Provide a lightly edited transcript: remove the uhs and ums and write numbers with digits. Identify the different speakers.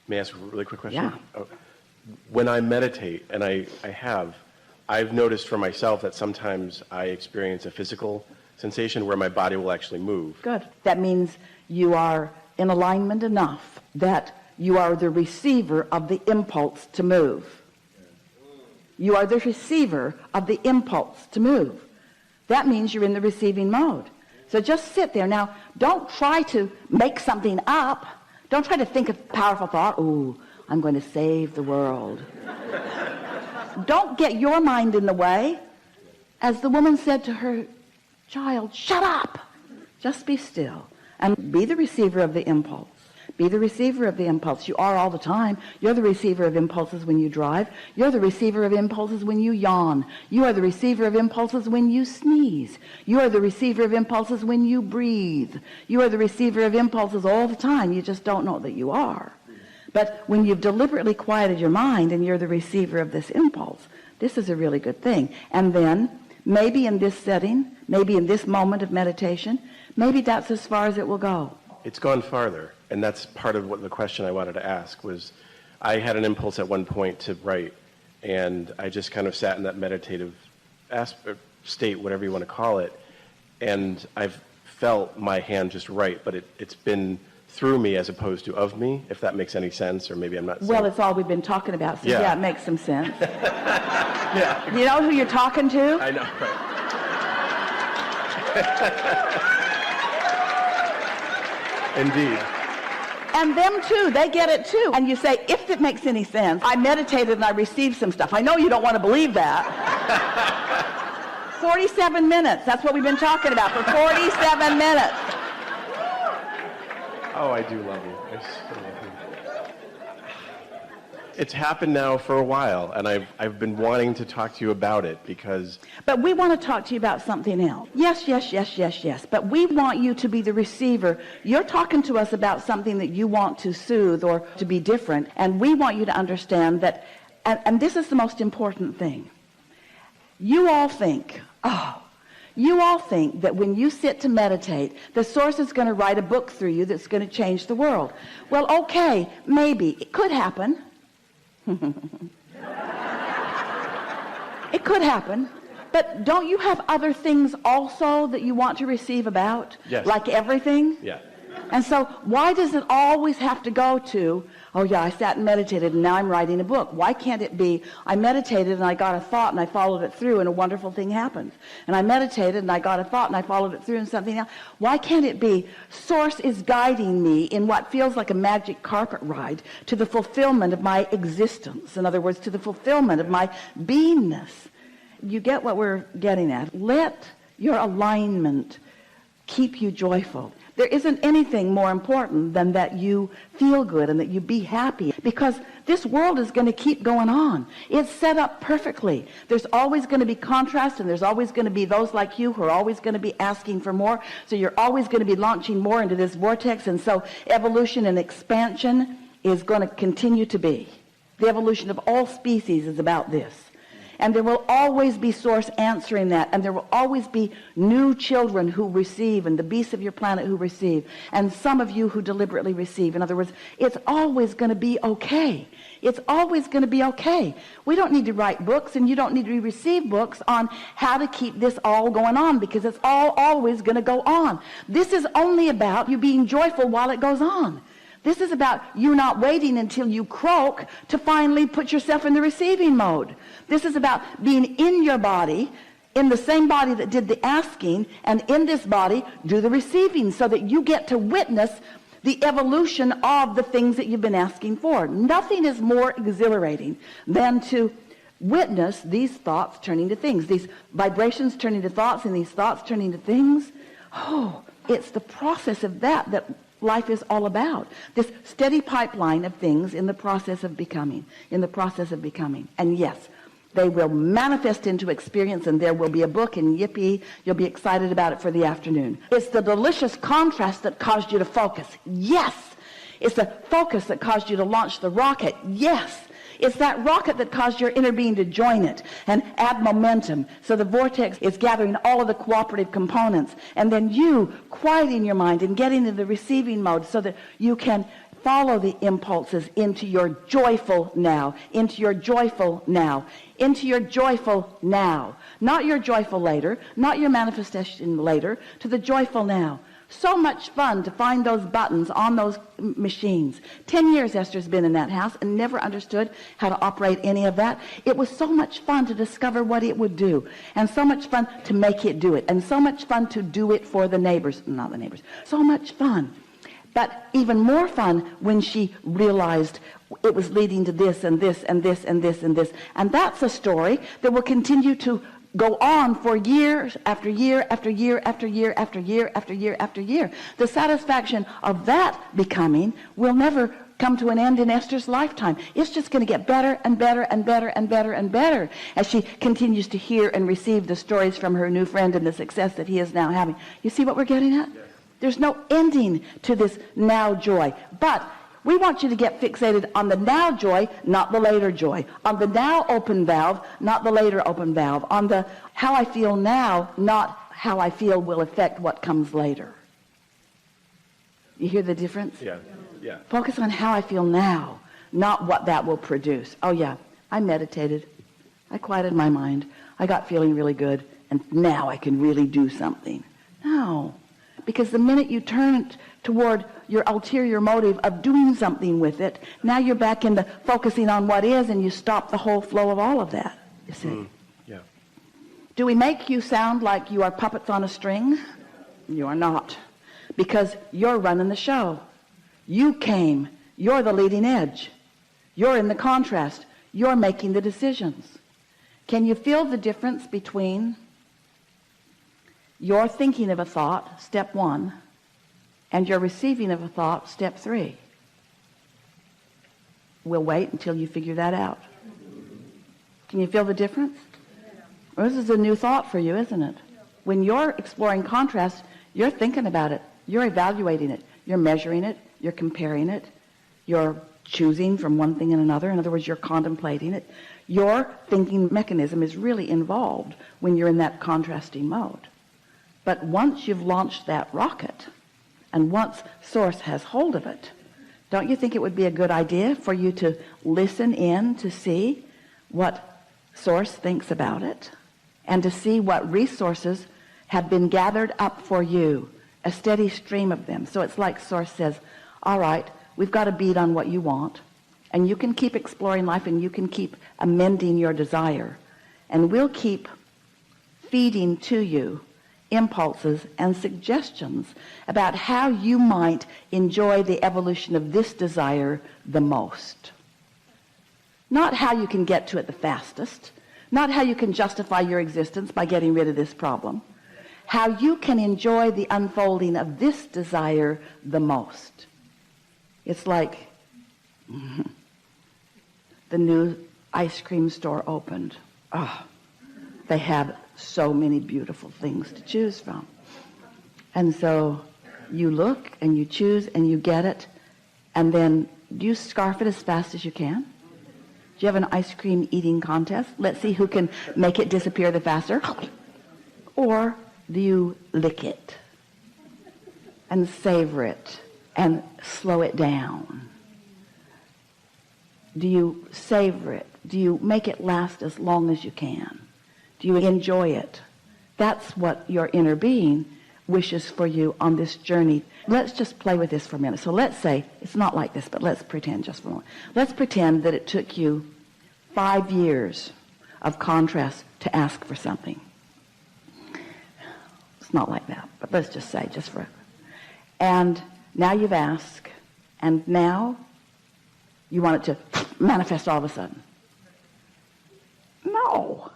Speaker 1: May I ask a really quick question?
Speaker 2: Yeah.
Speaker 1: Oh, when I meditate, and I've noticed for myself that sometimes I experience a physical sensation where my body will actually move.
Speaker 2: Good. That means you are in alignment enough that you are the receiver of the impulse to move. You are the receiver of the impulse to move. That means you're in the receiving mode. So just sit there. Now, don't try to make something up. Don't try to think of powerful thought. Ooh, I'm going to save the world. Don't get your mind in the way. As the woman said to her child, shut up. Just be still and be the receiver of the impulse. Be the receiver of the impulse. You are all the time. You're the receiver of impulses when you drive. You're the receiver of impulses when you yawn. You are the receiver of impulses when you sneeze. You are the receiver of impulses when you breathe. You are the receiver of impulses all the time. You just don't know that you are. But when you've deliberately quieted your mind and you're the receiver of this impulse, this is a really good thing. And then maybe in this setting, maybe in this moment of meditation, maybe that's as far as it will go.
Speaker 1: It's gone farther, and that's part of what the question I wanted to ask was, I had an impulse at one point to write, and I just kind of sat in that meditative state, whatever you want to call it, and I've felt my hand just write, but it's been through me as opposed to of me, if that makes any sense, or maybe I'm not saying.
Speaker 2: Well, it's all we've been talking about, so yeah it makes some sense.
Speaker 1: Yeah.
Speaker 2: You know who you're talking to?
Speaker 1: I know, right. Indeed.
Speaker 2: And them too, they get it too. And you say, if it makes any sense, I meditated and I received some stuff. I know you don't want to believe that. 47 minutes, that's what we've been talking about for 47 minutes.
Speaker 1: Oh, I do love you. I still love you. It's happened now for a while, and I've been wanting to talk to you about it because...
Speaker 2: But we want to talk to you about something else. Yes, yes, yes, yes, yes. But we want you to be the receiver. You're talking to us about something that you want to soothe or to be different, and we want you to understand that, and this is the most important thing. You all think that when you sit to meditate, the source is going to write a book through you that's going to change the world. Well, okay, maybe. It could happen. It could happen. But don't you have other things also that you want to receive about?
Speaker 1: Yes.
Speaker 2: Like everything?
Speaker 1: Yeah.
Speaker 2: And so why does it always have to go to, oh yeah, I sat and meditated and now I'm writing a book? Why can't it be, I meditated and I got a thought and I followed it through and a wonderful thing happened? And I meditated and I got a thought and I followed it through and something else. Why can't it be, Source is guiding me in what feels like a magic carpet ride to the fulfillment of my existence? In other words, to the fulfillment of my beingness. You get what we're getting at. Let your alignment keep you joyful. There isn't anything more important than that you feel good and that you be happy, because this world is going to keep going on. It's set up perfectly. There's always going to be contrast, and there's always going to be those like you who are always going to be asking for more. So you're always going to be launching more into this vortex, and so evolution and expansion is going to continue to be. The evolution of all species is about this. And there will always be Source answering that. And there will always be new children who receive, and the beasts of your planet who receive, and some of you who deliberately receive. In other words, it's always going to be okay. It's always going to be okay. We don't need to write books, and you don't need to receive books on how to keep this all going on, because it's all always going to go on. This is only about you being joyful while it goes on. This is about you not waiting until you croak to finally put yourself in the receiving mode. This is about being in your body, in the same body that did the asking, and in this body do the receiving, so that you get to witness the evolution of the things that you've been asking for. Nothing is more exhilarating than to witness these thoughts turning to things, these vibrations turning to thoughts, and these thoughts turning to things. Oh, it's the process of that life is all about. This steady pipeline of things in the process of becoming, And yes, they will manifest into experience, and there will be a book, and yippee, you'll be excited about it for the afternoon. It's the delicious contrast that caused you to focus. Yes. It's the focus that caused you to launch the rocket. Yes. It's that rocket that caused your inner being to join it and add momentum. So the vortex is gathering all of the cooperative components, and then you quieting your mind and getting into the receiving mode so that you can follow the impulses into your joyful now, into your joyful now, into your joyful now. Not your joyful later, not your manifestation later, to the joyful now. So much fun to find those buttons on those machines. 10 years Esther's been in that house and never understood how to operate any of that. It was so much fun to discover what it would do, and so much fun to make it do it, and so much fun to do it for the neighbors. Not the neighbors. So much fun. But even more fun when she realized it was leading to this and this and this and this and this. And that's a story that will continue to go on for years after year after year after year after year after year after year. The satisfaction of that becoming will never come to an end in Esther's lifetime. It's just going to get better and better and better and better and better as she continues to hear and receive the stories from her new friend and the success that he is now having. You see what we're getting at? Yes. There's no ending to this now joy. But we want you to get fixated on the now joy, not the later joy. On the now open valve, not the later open valve. On the how I feel now, not how I feel will affect what comes later. You hear the difference?
Speaker 1: Yeah, yeah.
Speaker 2: Focus on how I feel now, not what that will produce. Oh yeah, I meditated. I quieted my mind. I got feeling really good, and now I can really do something. No, because the minute you turn toward your ulterior motive of doing something with it, now you're back into focusing on what is, and you stop the whole flow of all of that, you see.
Speaker 1: Yeah.
Speaker 2: Do we make you sound like you are puppets on a string? You are not, because you're running the show. You came. You're the leading edge. You're in the contrast. You're making the decisions. Can you feel the difference between your thinking of a thought, step 1, and your receiving of a thought, step 3? We'll wait until you figure that out. Can you feel the difference? Well, this is a new thought for you, isn't it? When you're exploring contrast, you're thinking about it. You're evaluating it. You're measuring it. You're comparing it. You're choosing from one thing and another. In other words, you're contemplating it. Your thinking mechanism is really involved when you're in that contrasting mode. But once you've launched that rocket, and once Source has hold of it, don't you think it would be a good idea for you to listen in to see what Source thinks about it, and to see what resources have been gathered up for you, a steady stream of them? So it's like Source says, all right, we've got a bead on what you want, and you can keep exploring life, and you can keep amending your desire, and we'll keep feeding to you impulses and suggestions about how you might enjoy the evolution of this desire the most. Not how you can get to it the fastest, not how you can justify your existence by getting rid of this problem, how you can enjoy the unfolding of this desire the most. It's like the new ice cream store opened. Oh, they have so many beautiful things to choose from. And so you look and you choose and you get it, and then do you scarf it as fast as you can? Do you have an ice cream eating contest? Let's see who can make it disappear the faster. Or do you lick it and savor it and slow it down? Do you savor it? Do you make it last as long as you can? Do you enjoy it? That's what your inner being wishes for you on this journey. Let's just play with this for a minute. So let's say, it's not like this, but let's pretend just for a moment. Let's pretend that it took you 5 years of contrast to ask for something. It's not like that, but let's just say, just for... And now you've asked, and now you want it to manifest all of a sudden. No.